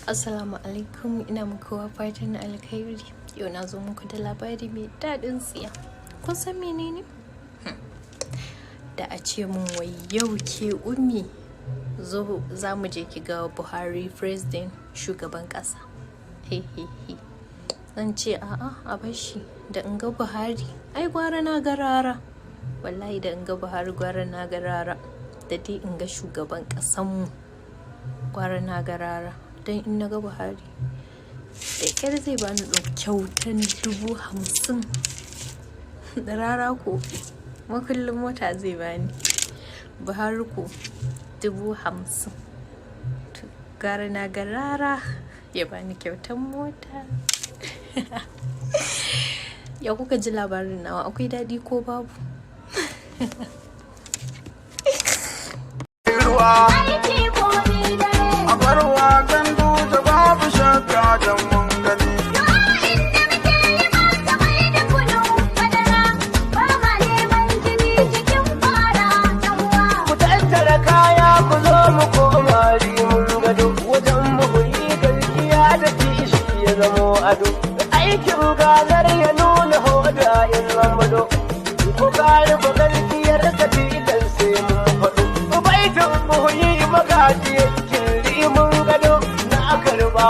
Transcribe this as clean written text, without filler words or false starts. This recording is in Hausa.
Assalamu alaikum, ina muku fatan alkhairi. Yau na zo muku da labari mai daɗin tsiya. Kun san menene? Da a ce mun wai yau ke ummi zo za mu je ki ga Buhari president shugaban ƙasa. Zan ce a'a a bashi da in ga Buhari ai gwara na garara. Wallahi da in ga Buhari gwara na garara. Da dai in ga shugaban ƙasanmu gwara na garara. Don in na ga Buhari da ƙyar zai bani kyautan 50,000 da rara ko makullin mota zai bani. Buhari ko 50,000 gara na garara ya bani kyautan mota. Ya kuka ji labarin nawa, akwai daɗi ko babu? Aikin ganar ya nuna hoda in lambado ko gari ko galkiyar ka tilan sai mun faɗo baitin buhuyi magaji yakin limun gado na karba